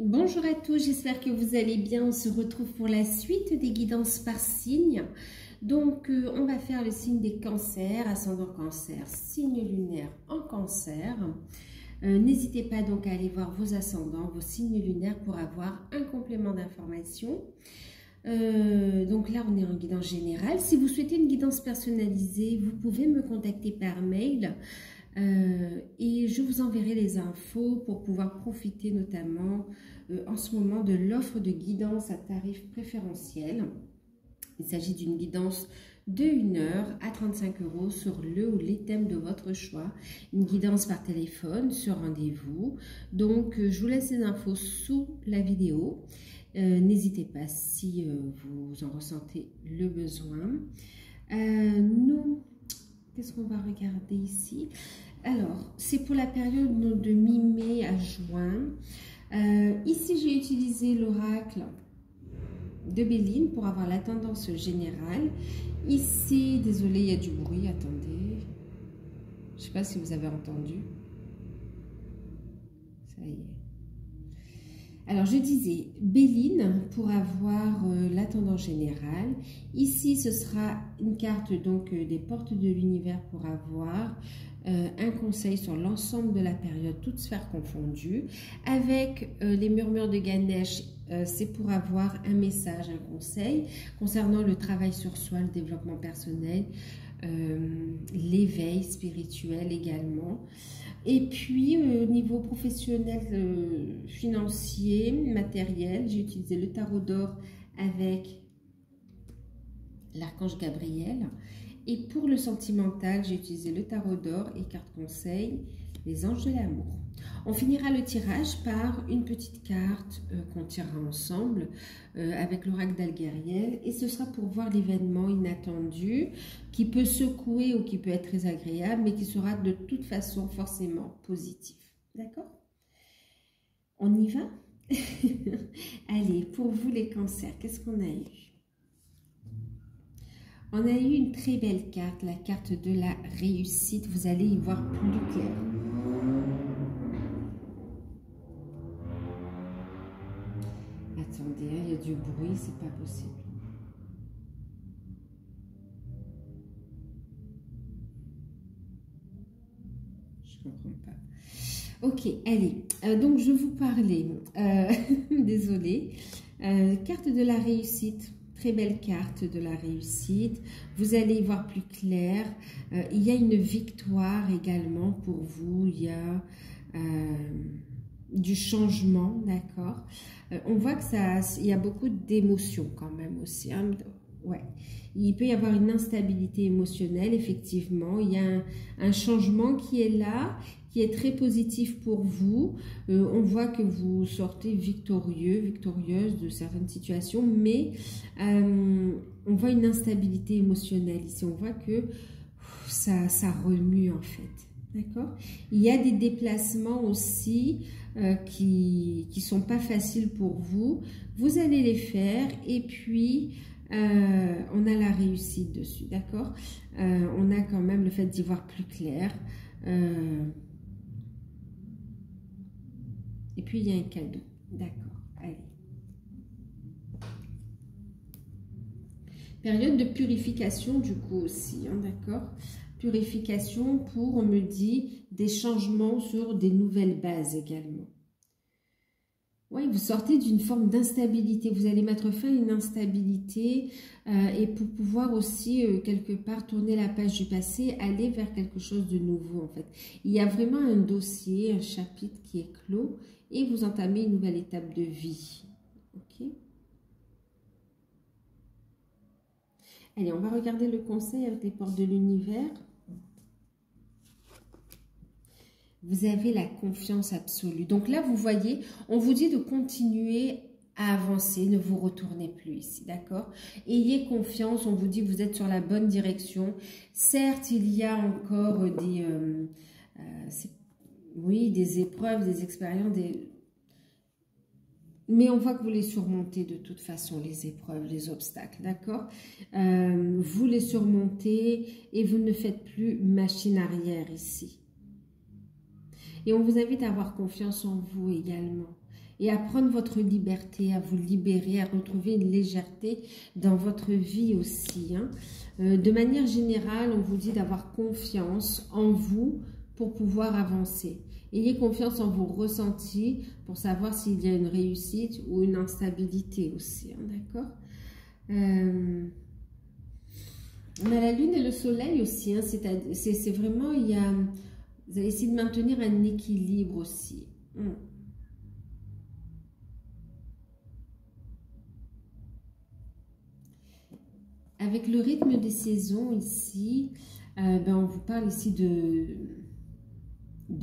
Bonjour à tous, j'espère que vous allez bien. On se retrouve pour la suite des guidances par signe. Donc, on va faire le signe des cancers, ascendant cancer, signe lunaire en cancer. N'hésitez pas donc à aller voir vos ascendants, vos signes lunaires pour avoir un complément d'information. Donc là, on est en guidance générale. Si vous souhaitez une guidance personnalisée, vous pouvez me contacter par mail. Et je vous enverrai les infos pour pouvoir profiter notamment en ce moment de l'offre de guidance à tarif préférentiel. Il s'agit d'une guidance de 1 heure à 35 € sur le ou les thèmes de votre choix. Une guidance par téléphone sur rendez-vous. Donc, je vous laisse les infos sous la vidéo. N'hésitez pas si vous en ressentez le besoin. Qu'est-ce qu'on va regarder ici? Alors, c'est pour la période de mi-mai à juin. Ici, j'ai utilisé l'oracle de Béline pour avoir la tendance générale. Ici, désolé, il y a du bruit, attendez. Je ne sais pas si vous avez entendu. Ça y est. Alors, je disais Béline pour avoir la tendance générale. Ici, ce sera une carte donc des portes de l'univers pour avoir un conseil sur l'ensemble de la période, toutes sphères confondues. Avec les murmures de Ganesh, c'est pour avoir un message, un conseil concernant le travail sur soi, le développement personnel, l'éveil spirituel également. Et puis, au niveau professionnel, financier, matériel, j'ai utilisé le tarot d'or avec l'archange Gabriel. Et pour le sentimental, j'ai utilisé le tarot d'or et carte conseil, les anges de l'amour. On finira le tirage par une petite carte qu'on tirera ensemble avec l'oracle d'Algériel. Et ce sera pour voir l'événement inattendu qui peut secouer ou qui peut être très agréable, mais qui sera de toute façon forcément positif. D'accord? On y va? Allez, pour vous les cancers, qu'est-ce qu'on a eu? On a eu une très belle carte, la carte de la réussite. Vous allez y voir plus clair. Attendez, il y a du bruit, c'est pas possible. Je comprends pas. Ok, allez. Donc, je vous parlais. Désolée. Carte de la réussite. Très belle carte de la réussite. Vous allez y voir plus clair. Il y a une victoire également pour vous. Il y a du changement, d'accord. On voit que il y a beaucoup d'émotions quand même aussi. Hein. Ouais. Il peut y avoir une instabilité émotionnelle, effectivement. Il y a un changement qui est là, qui est très positif pour vous. On voit que vous sortez victorieux, victorieuse de certaines situations, mais on voit une instabilité émotionnelle ici. On voit que ça remue en fait. D'accord? Il y a des déplacements aussi qui ne sont pas faciles pour vous. Vous allez les faire et puis on a la réussite dessus. D'accord? On a quand même le fait d'y voir plus clair. Et puis, il y a un cadeau. D'accord, allez. Période de purification, du coup, aussi, hein, d'accord? Purification pour, on me dit, des changements sur des nouvelles bases également. Oui, vous sortez d'une forme d'instabilité. Vous allez mettre fin à une instabilité et pour pouvoir aussi, quelque part, tourner la page du passé, aller vers quelque chose de nouveau, en fait. Il y a vraiment un dossier, un chapitre qui est clos et vous entamez une nouvelle étape de vie. Ok? Allez, on va regarder le conseil avec les portes de l'univers. Vous avez la confiance absolue. Donc là, vous voyez, on vous dit de continuer à avancer, ne vous retournez plus ici, d'accord? Ayez confiance, on vous dit que vous êtes sur la bonne direction. Certes, il y a encore des épreuves, des expériences, mais on voit que vous les surmontez de toute façon, les épreuves, les obstacles, d'accord? Vous les surmontez et vous ne faites plus machine arrière ici. Et on vous invite à avoir confiance en vous également. et à prendre votre liberté, à vous libérer, à retrouver une légèreté dans votre vie aussi. Hein. De manière générale, on vous dit d'avoir confiance en vous pour pouvoir avancer. Ayez confiance en vos ressentis pour savoir s'il y a une réussite ou une instabilité aussi, hein, d'accord? On a la lune et le soleil aussi, hein, c'est vraiment, il y a, vous allez essayer de maintenir un équilibre aussi. Avec le rythme des saisons ici, ben on vous parle ici de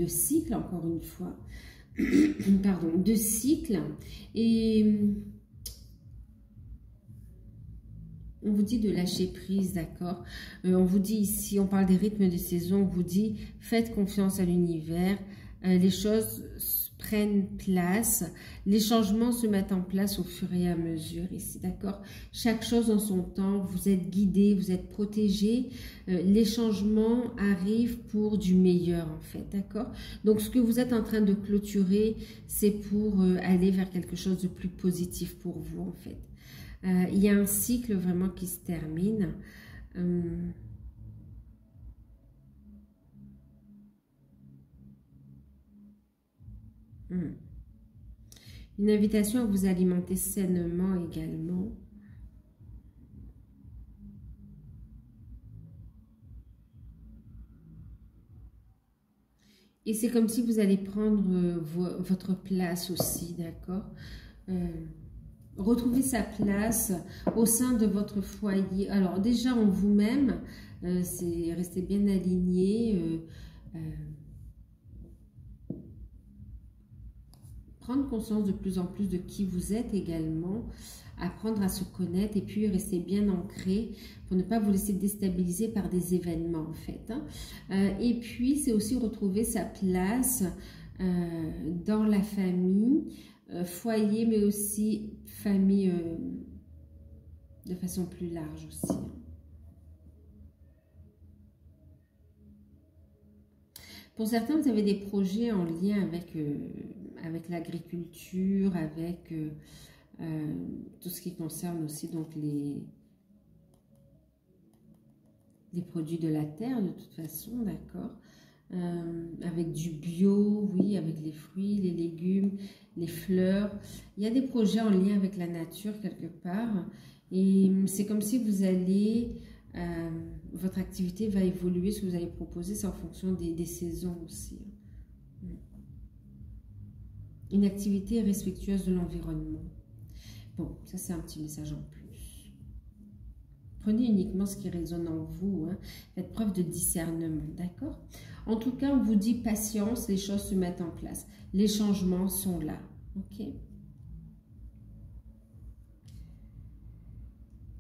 cycle, encore une fois, pardon, de cycle, et on vous dit de lâcher prise, d'accord? On vous dit ici, on parle des rythmes des saisons, on vous dit faites confiance à l'univers, les choses prennent place, les changements se mettent en place au fur et à mesure ici, d'accord? Chaque chose en son temps, vous êtes guidés, vous êtes protégés, les changements arrivent pour du meilleur en fait, d'accord? Donc ce que vous êtes en train de clôturer, c'est pour aller vers quelque chose de plus positif pour vous en fait. Il y a un cycle vraiment qui se termine. Une invitation à vous alimenter sainement également. Et c'est comme si vous allez prendre votre place aussi, d'accord? Retrouver sa place au sein de votre foyer. Alors déjà en vous-même, c'est rester bien aligné. Prendre conscience de plus en plus de qui vous êtes également, apprendre à se connaître et puis rester bien ancré pour ne pas vous laisser déstabiliser par des événements en fait. Hein. Et puis c'est aussi retrouver sa place dans la famille, foyer mais aussi famille de façon plus large aussi. Hein. Pour certains, vous avez des projets en lien avec l'agriculture, avec tout ce qui concerne aussi donc les produits de la terre de toute façon, d'accord, avec du bio, oui, avec les fruits, les légumes, les fleurs. Il y a des projets en lien avec la nature quelque part et c'est comme si vous allez... votre activité va évoluer, ce que vous allez proposer, c'est en fonction des saisons aussi. Une activité respectueuse de l'environnement. Bon, ça c'est un petit message en plus. Prenez uniquement ce qui résonne en vous, hein. Faites preuve de discernement, d'accord? En tout cas, on vous dit patience, les choses se mettent en place. Les changements sont là, ok?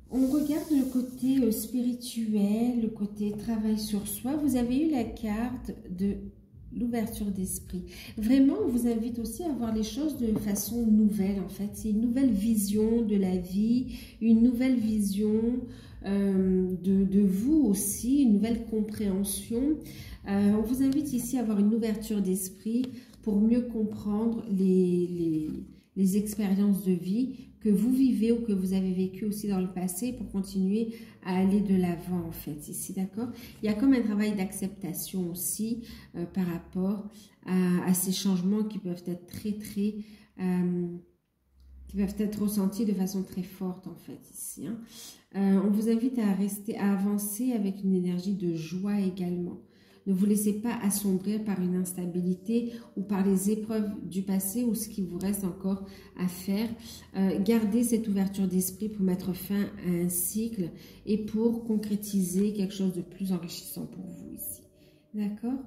On regarde le côté spirituel, le côté travail sur soi. Vous avez eu la carte de l'ouverture d'esprit. Vraiment, on vous invite aussi à voir les choses de façon nouvelle, en fait. C'est une nouvelle vision de la vie, une nouvelle vision de vous aussi, une nouvelle compréhension. On vous invite ici à avoir une ouverture d'esprit pour mieux comprendre les expériences de vie que vous vivez ou que vous avez vécu aussi dans le passé pour continuer à aller de l'avant en fait ici, d'accord? Il y a comme un travail d'acceptation aussi par rapport à ces changements qui peuvent être qui peuvent être ressentis de façon très forte en fait ici. Hein. On vous invite à avancer avec une énergie de joie également. Ne vous laissez pas assombrir par une instabilité ou par les épreuves du passé ou ce qui vous reste encore à faire. Gardez cette ouverture d'esprit pour mettre fin à un cycle et pour concrétiser quelque chose de plus enrichissant pour vous ici. D'accord?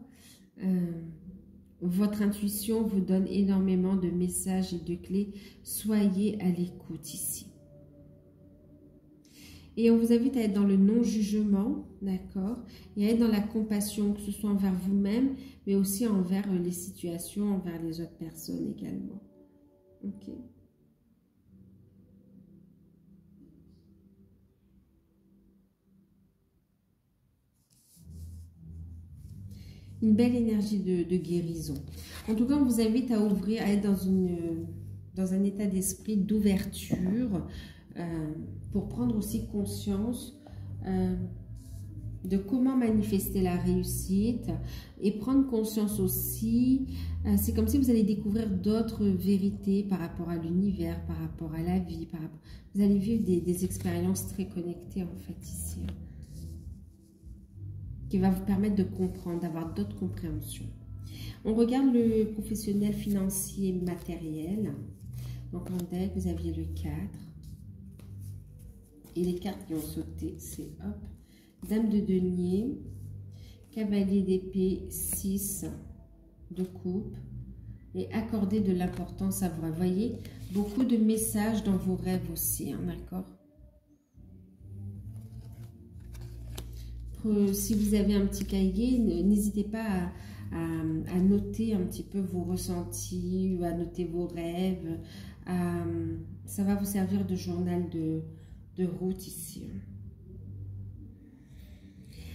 Votre intuition vous donne énormément de messages et de clés. Soyez à l'écoute ici. Et on vous invite à être dans le non-jugement, d'accord? Et à être dans la compassion, que ce soit envers vous-même, mais aussi envers les situations, envers les autres personnes également. Ok. Une belle énergie de guérison. En tout cas, on vous invite à ouvrir, à être dans une dans un état d'esprit d'ouverture pour prendre aussi conscience de comment manifester la réussite et prendre conscience aussi, c'est comme si vous allez découvrir d'autres vérités par rapport à l'univers, par rapport à la vie, vous allez vivre des expériences très connectées en fait ici, qui va vous permettre de comprendre, d'avoir d'autres compréhensions. On regarde le professionnel financier matériel. Donc en deck, vous aviez le 4. Et les cartes qui ont sauté, c'est hop, Dame de denier, Cavalier d'épée, 6 de coupe et accorder de l'importance à vos rêves. Vous voyez, beaucoup de messages dans vos rêves aussi, hein, d'accord? Si vous avez un petit cahier, n'hésitez pas à noter un petit peu vos ressentis, ou à noter vos rêves. Ça va vous servir de journal de route ici.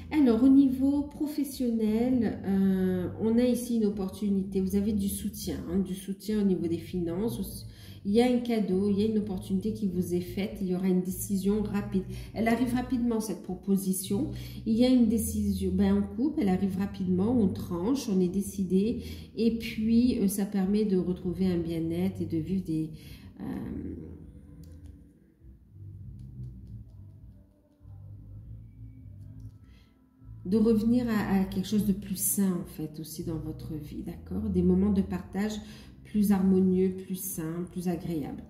Alors, au niveau professionnel, on a ici une opportunité. Vous avez du soutien au niveau des finances. Il y a un cadeau, il y a une opportunité qui vous est faite. Il y aura une décision rapide. Elle arrive rapidement, cette proposition. Il y a une décision, en couple, elle arrive rapidement. On tranche, on est décidé. Et puis, ça permet de retrouver un bien-être et de vivre des... de revenir à quelque chose de plus sain, en fait, aussi dans votre vie, d'accord? Des moments de partage plus harmonieux, plus sains, plus agréables.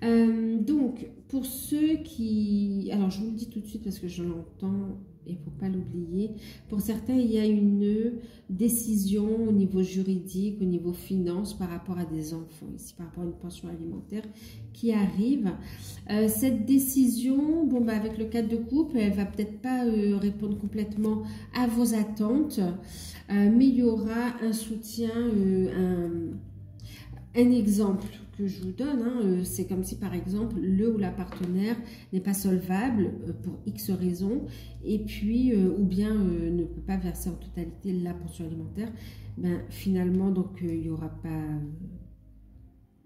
Donc, pour ceux qui... Alors, je vous le dis tout de suite parce que je l'entends et pour ne pas l'oublier. Pour certains, il y a une décision au niveau juridique, au niveau finance par rapport à des enfants, ici, par rapport à une pension alimentaire qui arrive. Cette décision, avec le cadre de couple, elle ne va peut-être pas répondre complètement à vos attentes, mais il y aura un soutien, un exemple que je vous donne, c'est comme si par exemple le ou la partenaire n'est pas solvable pour X raisons et puis ou bien ne peut pas verser en totalité la pension alimentaire, finalement donc il n'y aura pas,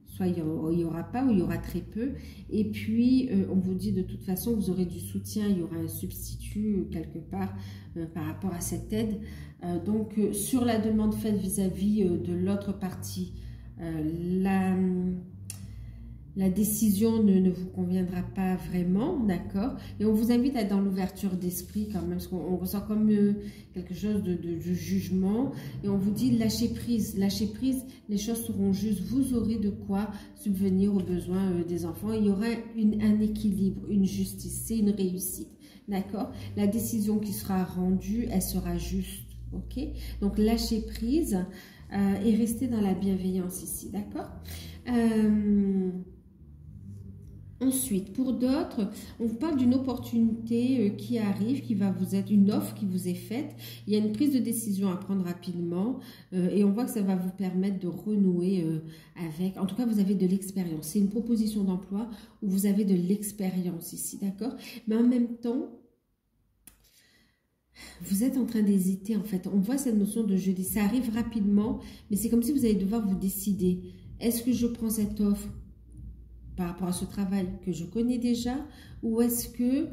soit il n'y aura pas ou il y aura très peu, et puis on vous dit de toute façon vous aurez du soutien, il y aura un substitut quelque part par rapport à cette aide. Donc sur la demande faite vis-à-vis de l'autre partie, la décision ne vous conviendra pas vraiment, d'accord? Et on vous invite à être dans l'ouverture d'esprit quand même, parce qu'on ressent comme quelque chose de jugement. Et on vous dit lâchez prise, les choses seront justes. Vous aurez de quoi subvenir aux besoins des enfants. Il y aura un équilibre, une justice, c'est une réussite, d'accord? La décision qui sera rendue, elle sera juste, ok? Donc lâchez prise. Et rester dans la bienveillance ici, d'accord? Ensuite, pour d'autres, on vous parle d'une opportunité qui arrive, qui va vous être une offre qui vous est faite. Il y a une prise de décision à prendre rapidement et on voit que ça va vous permettre de renouer avec... En tout cas, vous avez de l'expérience. C'est une proposition d'emploi où vous avez de l'expérience ici, d'accord? Mais en même temps, vous êtes en train d'hésiter en fait. On voit cette notion de jeudi. Ça arrive rapidement, mais c'est comme si vous allez devoir vous décider. Est-ce que je prends cette offre par rapport à ce travail que je connais déjà ou est-ce que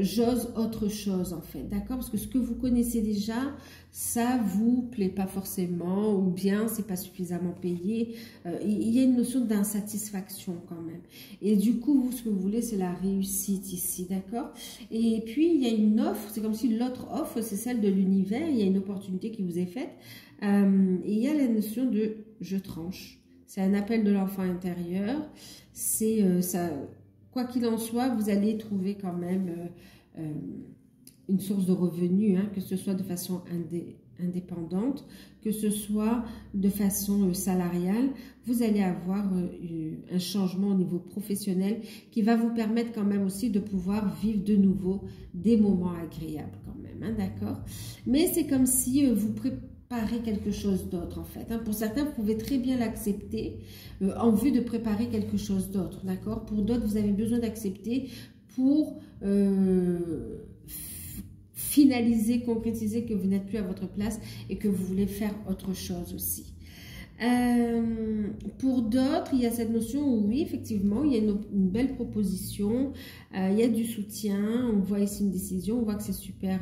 j'ose autre chose en fait, d'accord? Parce que ce que vous connaissez déjà, ça vous plaît pas forcément ou bien c'est pas suffisamment payé. Il y a une notion d'insatisfaction quand même. Et du coup, vous, ce que vous voulez, c'est la réussite ici, d'accord? Et puis, il y a une offre, c'est comme si l'autre offre, c'est celle de l'univers, il y a une opportunité qui vous est faite. Et il y a la notion de « je tranche ». C'est un appel de l'enfant intérieur. C'est ça. Quoi qu'il en soit, vous allez trouver quand même une source de revenus, que ce soit de façon indépendante, que ce soit de façon salariale. Vous allez avoir un changement au niveau professionnel qui va vous permettre quand même aussi de pouvoir vivre de nouveau des moments agréables quand même, d'accord? Mais c'est comme si vous préparez quelque chose d'autre en fait. Pour certains, vous pouvez très bien l'accepter en vue de préparer quelque chose d'autre, d'accord? Pour d'autres, vous avez besoin d'accepter pour finaliser, concrétiser que vous n'êtes plus à votre place et que vous voulez faire autre chose aussi. Pour d'autres, il y a cette notion où oui, effectivement, il y a une belle proposition, il y a du soutien, on voit ici une décision, on voit que c'est super,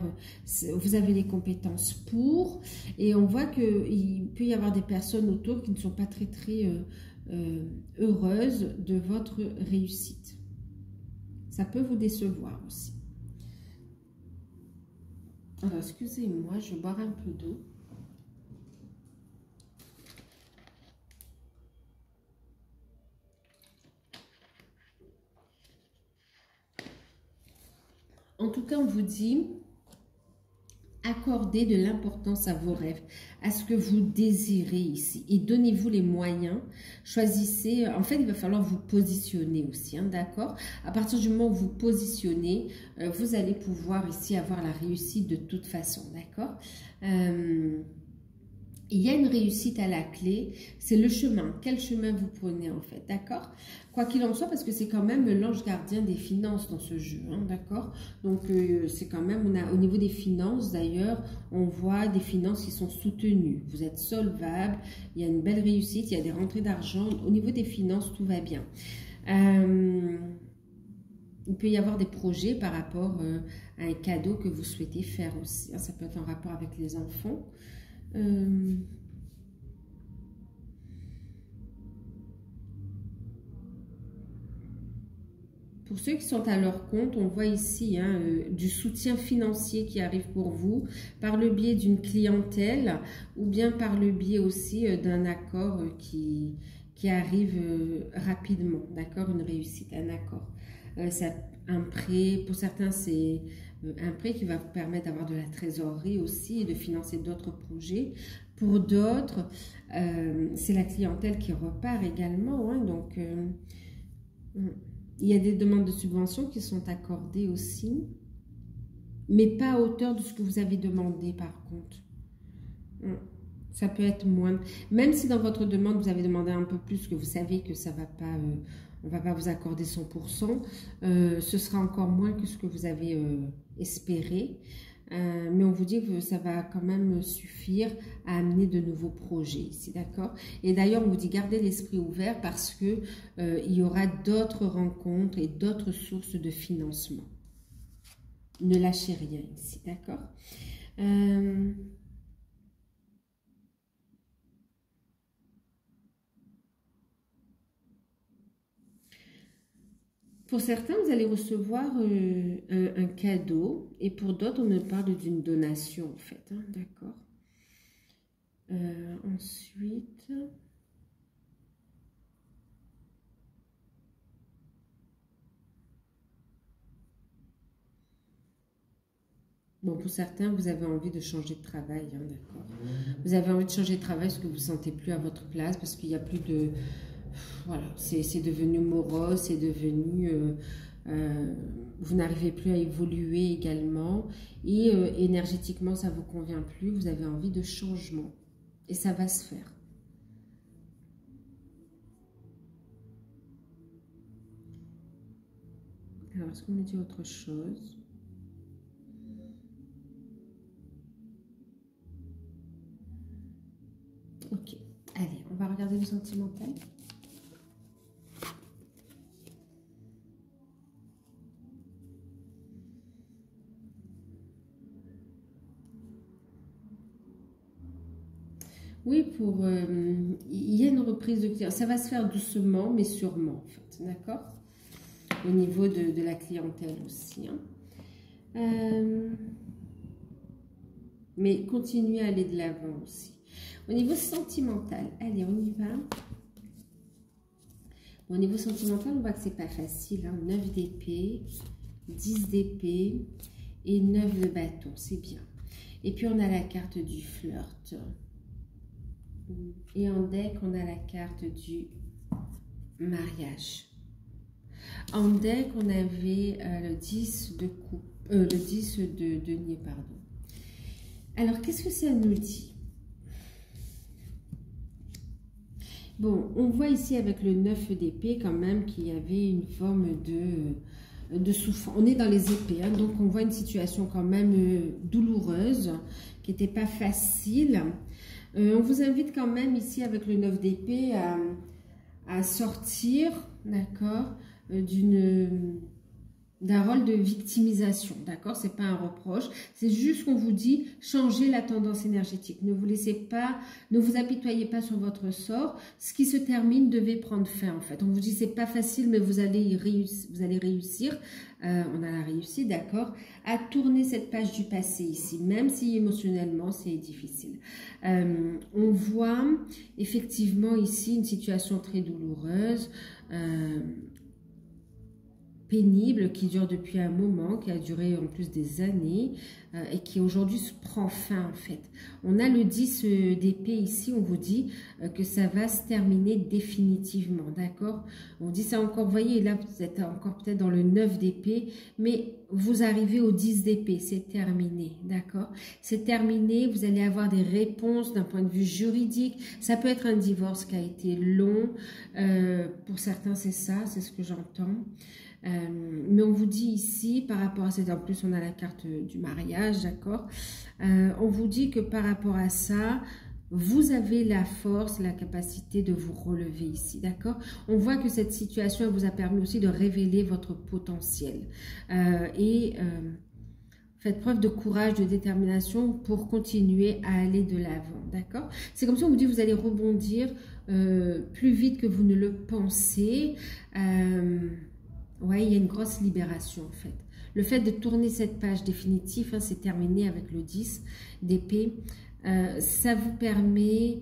vous avez les compétences pour, et on voit qu'il peut y avoir des personnes autour qui ne sont pas très heureuses de votre réussite. Ça peut vous décevoir aussi. Alors, excusez-moi, je vais boire un peu d'eau. En tout cas, on vous dit, accordez de l'importance à vos rêves, à ce que vous désirez ici. Et donnez-vous les moyens. Choisissez, en fait, il va falloir vous positionner aussi, hein, d'accord? À partir du moment où vous positionnez, vous allez pouvoir ici avoir la réussite de toute façon, d'accord? Il y a une réussite à la clé, c'est le chemin. Quel chemin vous prenez en fait, d'accord? Quoi qu'il en soit, parce que c'est quand même l'ange gardien des finances dans ce jeu, hein, d'accord? Donc c'est quand même, au niveau des finances d'ailleurs, on voit des finances qui sont soutenues. Vous êtes solvable, il y a une belle réussite, il y a des rentrées d'argent. Au niveau des finances, tout va bien. Il peut y avoir des projets par rapport à un cadeau que vous souhaitez faire aussi, hein. Ça peut être en rapport avec les enfants. Pour ceux qui sont à leur compte, on voit ici hein, du soutien financier qui arrive pour vous par le biais d'une clientèle ou bien par le biais aussi d'un accord qui arrive rapidement, d'accord, une réussite, un accord. Un prêt, pour certains c'est un prêt qui va vous permettre d'avoir de la trésorerie aussi et de financer d'autres projets. Pour d'autres, c'est la clientèle qui repart également. Hein, donc, il y a des demandes de subventions qui sont accordées aussi, mais pas à hauteur de ce que vous avez demandé par contre. Ça peut être moins. Même si dans votre demande, vous avez demandé un peu plus, que vous savez que ça va pas... on ne va pas vous accorder 100%, ce sera encore moins que ce que vous avez espéré. Mais on vous dit que ça va quand même suffire à amener de nouveaux projets ici, d'accord? Et d'ailleurs, on vous dit gardez l'esprit ouvert parce que il y aura d'autres rencontres et d'autres sources de financement. Ne lâchez rien ici, d'accord? Pour certains, vous allez recevoir un cadeau et pour d'autres, on me parle d'une donation en fait, hein, d'accord. Ensuite, bon, pour certains, vous avez envie de changer de travail, hein, d'accord. Vous avez envie de changer de travail parce que vous ne vous sentez plus à votre place, parce qu'il n'y a plus de... Voilà, c'est devenu morose, c'est devenu... vous n'arrivez plus à évoluer également. Et énergétiquement, ça ne vous convient plus. Vous avez envie de changement. Et ça va se faire. Alors, est-ce qu'on me dit autre chose ? Ok. Allez, on va regarder le sentimental. Oui, il y a une reprise de clients. Ça va se faire doucement, mais sûrement, en fait. D'accord? Au niveau de la clientèle aussi. Hein. Mais continuez à aller de l'avant aussi. Au niveau sentimental, allez, on y va. Bon, au niveau sentimental, on voit que c'est pas facile. Hein. 9 d'épée, 10 d'épée et 9 de bâton. C'est bien. Et puis, on a la carte du flirt. Et en deck, on a la carte du mariage. En deck, on avait le 10 de coupe, le 10 de denier, pardon. Alors, qu'est-ce que ça nous dit? Bon, on voit ici avec le 9 d'épée quand même qu'il y avait une forme de souffrance. On est dans les épées, hein, donc on voit une situation quand même douloureuse, qui n'était pas facile. On vous invite quand même ici avec le 9 d'épée à sortir, d'accord, d'un rôle de victimisation, d'accord? C'est pas un reproche, c'est juste qu'on vous dit changez la tendance énergétique. Ne vous laissez pas, ne vous apitoyez pas sur votre sort. Ce qui se termine devait prendre fin en fait. On vous dit c'est pas facile, mais vous allez y réussir. Vous allez réussir. On a réussi, d'accord, à tourner cette page du passé ici, même si émotionnellement c'est difficile. On voit effectivement ici une situation très douloureuse. Pénible, qui dure depuis un moment, qui a duré en plus des années et qui aujourd'hui prend fin en fait. On a le 10 d'épée ici, on vous dit que ça va se terminer définitivement, d'accord? On dit ça encore, vous voyez, là vous êtes encore peut-être dans le 9 d'épée, mais vous arrivez au 10 d'épée, c'est terminé, d'accord? C'est terminé, vous allez avoir des réponses d'un point de vue juridique, ça peut être un divorce qui a été long, pour certains c'est ça, c'est ce que j'entends. Mais on vous dit ici, par rapport à ça, en plus on a la carte du mariage, d'accord, on vous dit que par rapport à ça, vous avez la force, la capacité de vous relever ici, d'accord. On voit que cette situation elle vous a permis aussi de révéler votre potentiel faites preuve de courage, de détermination pour continuer à aller de l'avant, d'accord. C'est comme ça on vous dit que vous allez rebondir plus vite que vous ne le pensez. Ouais, il y a une grosse libération en fait. Le fait de tourner cette page définitive, hein, c'est terminé avec le 10 d'épée. Ça vous permet,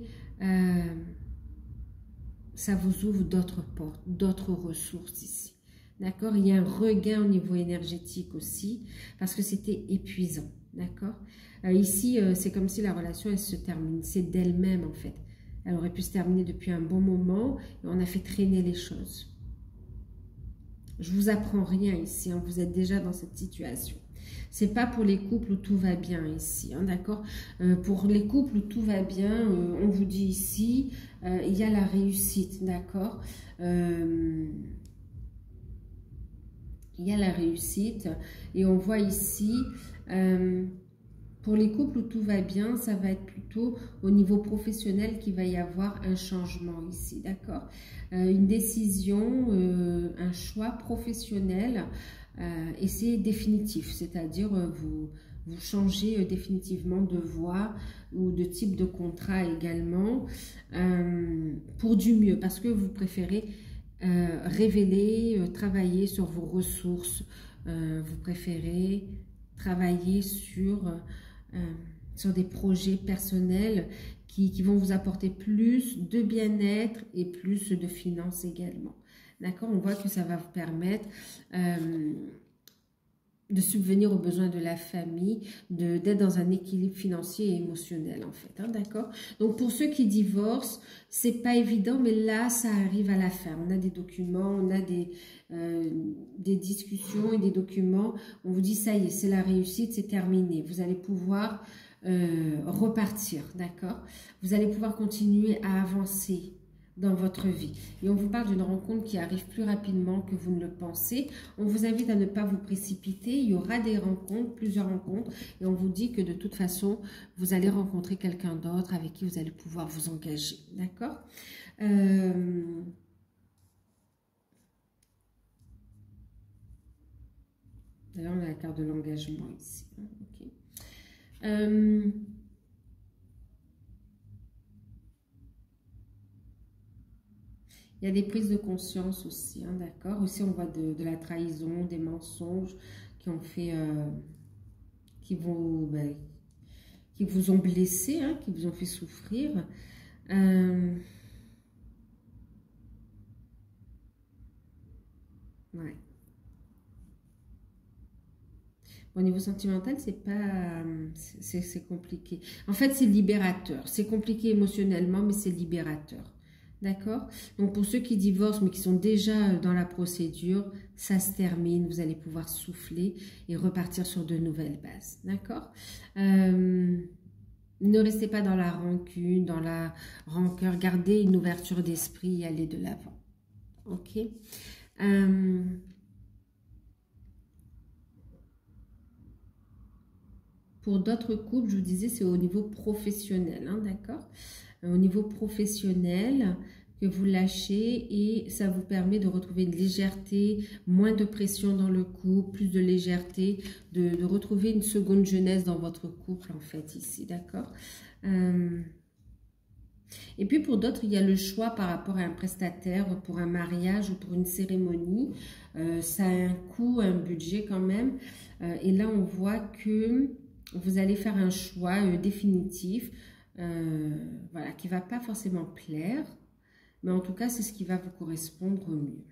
ça vous ouvre d'autres portes, d'autres ressources ici. D'accord? Il y a un regain au niveau énergétique aussi, parce que c'était épuisant. D'accord? Ici, c'est comme si la relation, elle se termine. C'est d'elle-même en fait. Elle aurait pu se terminer depuis un bon moment et on a fait traîner les choses. Je vous apprends rien ici, hein, vous êtes déjà dans cette situation. C'est pas pour les couples où tout va bien ici, hein, d'accord. Pour les couples où tout va bien, on vous dit ici, il y a la réussite, d'accord. Il y a la réussite et on voit ici... pour les couples où tout va bien, ça va être plutôt au niveau professionnel qu'il va y avoir un changement ici, d'accord? Une décision, un choix professionnel et c'est définitif, c'est-à-dire vous changez définitivement de voie ou de type de contrat également pour du mieux parce que vous préférez révéler, travailler sur vos ressources, vous préférez travailler sur des projets personnels qui vont vous apporter plus de bien-être et plus de finances également. D'accord? On voit que ça va vous permettre de subvenir aux besoins de la famille, d'être dans un équilibre financier et émotionnel en fait, hein, d'accord? Donc pour ceux qui divorcent, c'est pas évident, mais là ça arrive à la fin. On a des documents, on a des discussions et des documents. On vous dit ça y est, c'est la réussite, c'est terminé. Vous allez pouvoir repartir, d'accord? Vous allez pouvoir continuer à avancer dans votre vie. Et on vous parle d'une rencontre qui arrive plus rapidement que vous ne le pensez. On vous invite à ne pas vous précipiter. Il y aura des rencontres, plusieurs rencontres. Et on vous dit que de toute façon, vous allez rencontrer quelqu'un d'autre avec qui vous allez pouvoir vous engager. D'accord? D'ailleurs, on a la carte de l'engagement ici. Okay. Il y a des prises de conscience aussi, hein, d'accord. Aussi, on voit de la trahison, des mensonges qui ont fait, qui vous ont blessé, hein, qui vous ont fait souffrir. Ouais. Au niveau sentimental, c'est pas, c'est compliqué. En fait, c'est libérateur. C'est compliqué émotionnellement, mais c'est libérateur. D'accord? Donc, pour ceux qui divorcent, mais qui sont déjà dans la procédure, ça se termine. Vous allez pouvoir souffler et repartir sur de nouvelles bases. D'accord? Ne restez pas dans la rancune, dans la rancœur. Gardez une ouverture d'esprit et allez de l'avant. Ok? Pour d'autres couples, je vous disais, c'est au niveau professionnel, hein, d'accord? Au niveau professionnel, que vous lâchez et ça vous permet de retrouver une légèreté, moins de pression dans le couple, plus de légèreté, de retrouver une seconde jeunesse dans votre couple, en fait, ici, d'accord? Et puis pour d'autres, il y a le choix par rapport à un prestataire pour un mariage ou pour une cérémonie. Ça a un coût, un budget quand même. Et là, on voit que vous allez faire un choix définitif, voilà, qui ne va pas forcément plaire. Mais en tout cas, c'est ce qui va vous correspondre au mieux.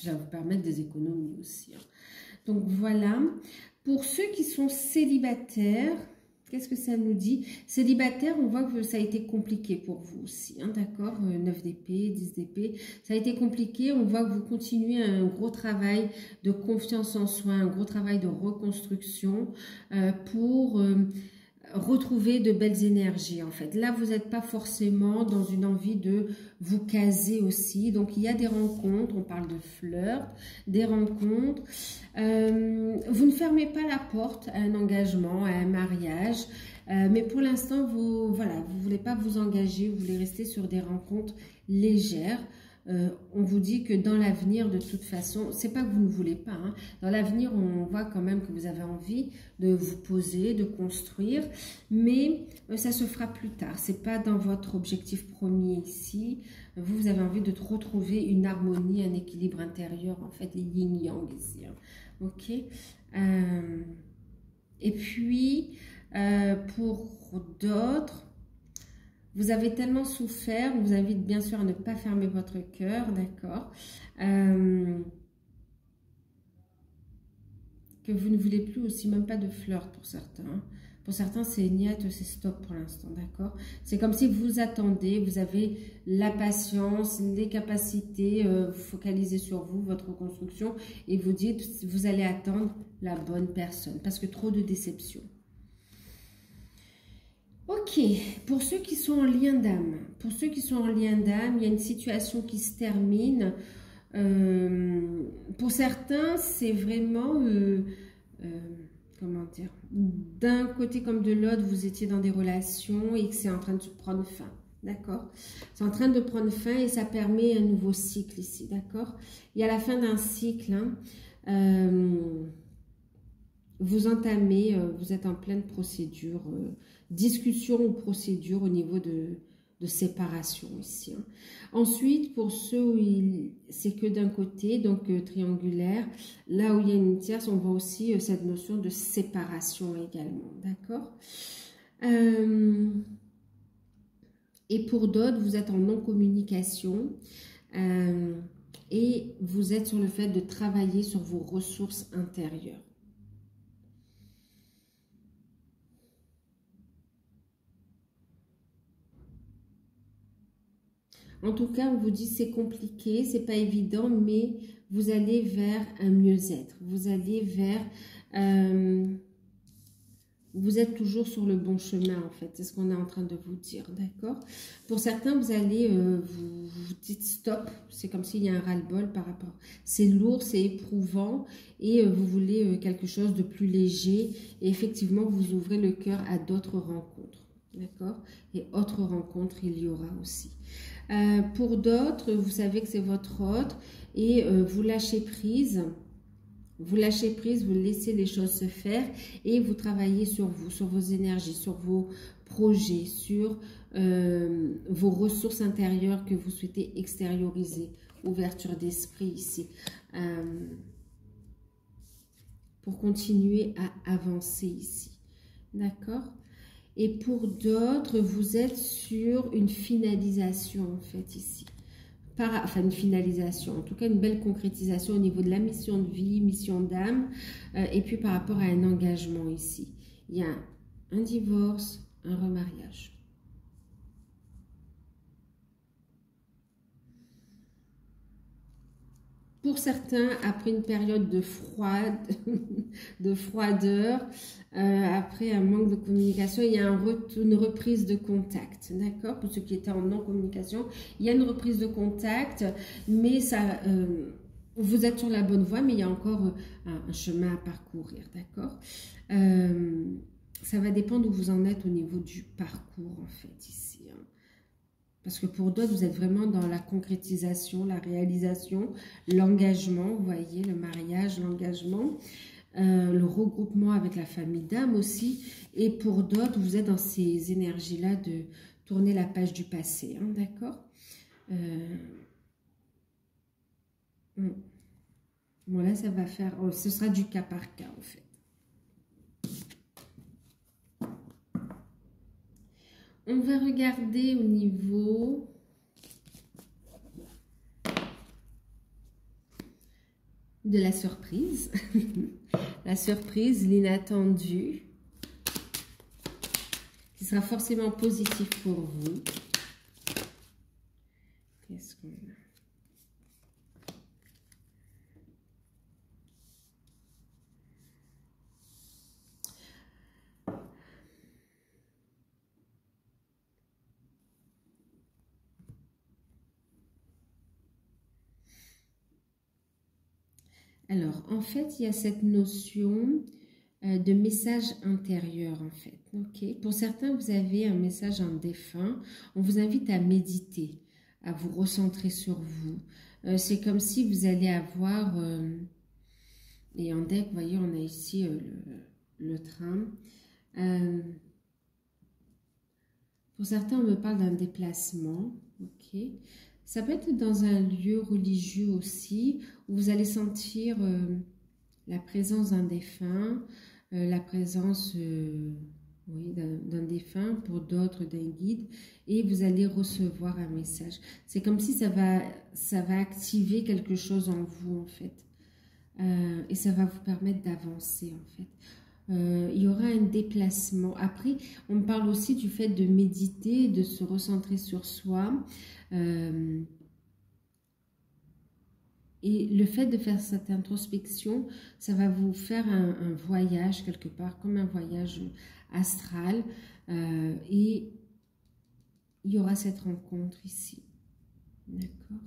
Ça va vous permettre des économies aussi, hein. Donc voilà. Pour ceux qui sont célibataires, qu'est-ce que ça nous dit? Célibataire, on voit que ça a été compliqué pour vous aussi, hein, d'accord? 9 d'épée, 10 d'épée, ça a été compliqué. On voit que vous continuez un gros travail de confiance en soi, un gros travail de reconstruction pour retrouver de belles énergies, en fait. Là, vous n'êtes pas forcément dans une envie de vous caser aussi. Donc, il y a des rencontres, on parle de flirt, des rencontres. Vous ne fermez pas la porte à un engagement, à un mariage. Mais pour l'instant, vous voulez pas vous engager, vous voulez rester sur des rencontres légères. On vous dit que dans l'avenir, de toute façon, c'est pas que vous ne voulez pas, hein. Dans l'avenir, on voit quand même que vous avez envie de vous poser, de construire, mais ça se fera plus tard. C'est pas dans votre objectif premier ici. Vous avez envie de retrouver une harmonie, un équilibre intérieur, en fait, les yin-yang ici, hein. Ok. Et puis, pour d'autres, vous avez tellement souffert, on vous invite bien sûr à ne pas fermer votre cœur, d'accord, que vous ne voulez plus aussi, même pas de flirt pour certains, hein. Pour certains, c'est niet, c'est stop pour l'instant, d'accord? C'est comme si vous attendez, vous avez la patience, les capacités, vous focalisez sur vous, votre reconstruction, et vous dites, vous allez attendre la bonne personne, parce que trop de déception. Ok, pour ceux qui sont en lien d'âme, il y a une situation qui se termine. Pour certains, c'est vraiment, comment dire, d'un côté comme de l'autre, vous étiez dans des relations et que c'est en train de prendre fin, d'accord? C'est en train de prendre fin et ça permet un nouveau cycle ici, d'accord? Il y a la fin d'un cycle, hein. Vous entamez, vous êtes en pleine procédure, discussion ou procédure au niveau de séparation ici, hein. Ensuite, pour ceux où c'est que d'un côté, donc triangulaire, là où il y a une tierce, on voit aussi cette notion de séparation également, d'accord? Et pour d'autres, vous êtes en non-communication et vous êtes sur le fait de travailler sur vos ressources intérieures. En tout cas, on vous dit c'est compliqué, c'est pas évident, mais vous allez vers un mieux-être. Vous allez vers... vous êtes toujours sur le bon chemin, en fait. C'est ce qu'on est en train de vous dire, d'accord? Pour certains, vous allez... vous dites stop. C'est comme s'il y a un ras-le-bol par rapport... C'est lourd, c'est éprouvant. Et vous voulez quelque chose de plus léger. Et effectivement, vous ouvrez le cœur à d'autres rencontres, d'accord? Et autres rencontres, il y aura aussi. Pour d'autres, vous savez que c'est votre autre et vous lâchez prise. Vous lâchez prise, vous laissez les choses se faire et vous travaillez sur vous, sur vos énergies, sur vos projets, sur vos ressources intérieures que vous souhaitez extérioriser. Ouverture d'esprit ici. Pour continuer à avancer ici. D'accord ? Et pour d'autres, vous êtes sur une finalisation, en fait, ici. Enfin, une finalisation, en tout cas, une belle concrétisation au niveau de la mission de vie, mission d'âme, et puis par rapport à un engagement ici. Il y a un divorce, un remariage. Pour certains, après une période de froideur, après un manque de communication, il y a une reprise de contact, d'accord? Pour ceux qui étaient en non-communication, il y a une reprise de contact, mais ça, vous êtes sur la bonne voie, mais il y a encore un chemin à parcourir, d'accord? Ça va dépendre où vous en êtes au niveau du parcours, en fait, ici. Hein. Parce que pour d'autres, vous êtes vraiment dans la concrétisation, la réalisation, l'engagement, vous voyez, le mariage, l'engagement, le regroupement avec la famille d'âme aussi. Et pour d'autres, vous êtes dans ces énergies-là de tourner la page du passé, hein, d'accord? Bon, là, ça va faire... Oh, ce sera du cas par cas, en fait. On va regarder au niveau de la surprise. La surprise, l'inattendu, qui sera forcément positif pour vous. Qu'est-ce qu'on a? Alors, en fait, il y a cette notion de message intérieur, en fait. Okay. Pour certains, vous avez un message en défunt. On vous invite à méditer, à vous recentrer sur vous. C'est comme si vous allez avoir... et en deck, vous voyez, on a ici le train. Pour certains, on me parle d'un déplacement. Ok. Ça peut être dans un lieu religieux aussi, où vous allez sentir la présence d'un défunt, la présence oui, d'un défunt, pour d'autres d'un guide, et vous allez recevoir un message. C'est comme si ça va activer quelque chose en vous, en fait. Et ça va vous permettre d'avancer, en fait. Il y aura un déplacement. Après, on me parle aussi du fait de méditer, de se recentrer sur soi. Et le fait de faire cette introspection, ça va vous faire un voyage quelque part, comme un voyage astral. Et il y aura cette rencontre ici. D'accord?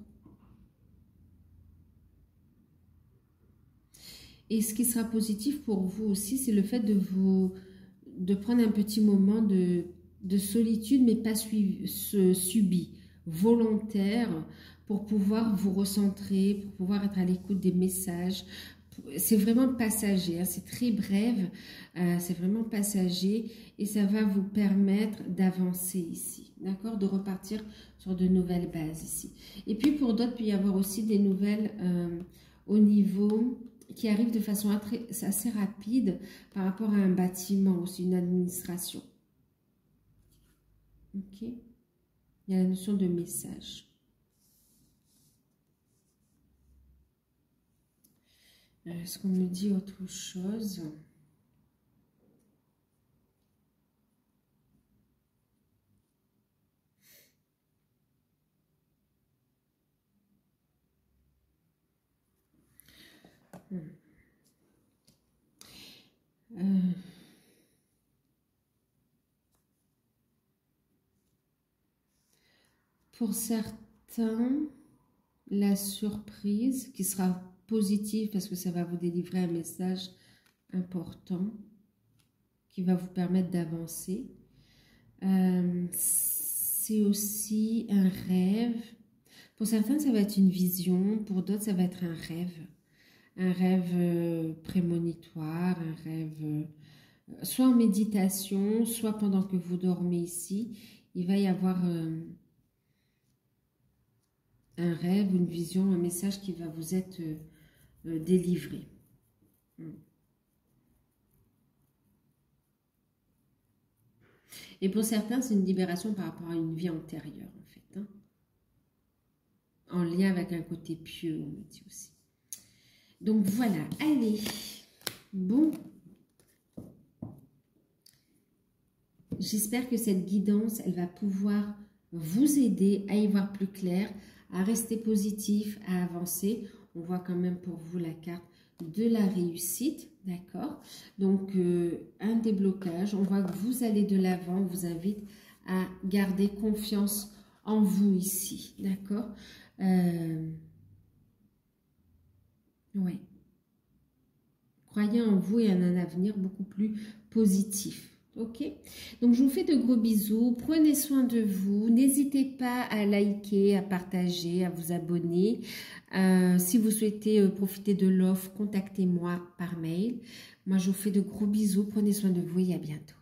Et ce qui sera positif pour vous aussi, c'est le fait de prendre un petit moment de solitude, mais pas subi, volontaire, pour pouvoir vous recentrer, pour pouvoir être à l'écoute des messages. C'est vraiment passager, hein, c'est très bref, c'est vraiment passager et ça va vous permettre d'avancer ici, d'accord, de repartir sur de nouvelles bases ici. Et puis pour d'autres, il peut y avoir aussi des nouvelles au niveau... qui arrive de façon assez rapide par rapport à un bâtiment, aussi une administration. Ok. Il y a la notion de message. Est-ce qu'on me dit autre chose ? Pour certains, la surprise qui sera positive parce que ça va vous délivrer un message important qui va vous permettre d'avancer. C'est aussi un rêve. Pour certains, ça va être une vision. Pour d'autres, ça va être un rêve. Un rêve prémonitoire, un rêve soit en méditation, soit pendant que vous dormez ici. Il va y avoir un rêve, une vision, un message qui va vous être délivré. Et pour certains, c'est une libération par rapport à une vie antérieure, en fait. Hein. En lien avec un côté pieux, on me dit aussi. Donc voilà, allez. Bon. J'espère que cette guidance, elle va pouvoir vous aider à y voir plus clair, à rester positif, à avancer. On voit quand même pour vous la carte de la réussite, d'accord? Donc, un déblocage. On voit que vous allez de l'avant. On vous invite à garder confiance en vous ici, d'accord? Ouais. Croyez en vous et en un avenir beaucoup plus positif. Ok, donc je vous fais de gros bisous, prenez soin de vous, n'hésitez pas à liker, à partager, à vous abonner. Si vous souhaitez profiter de l'offre, contactez-moi par mail. Moi je vous fais de gros bisous, prenez soin de vous et à bientôt.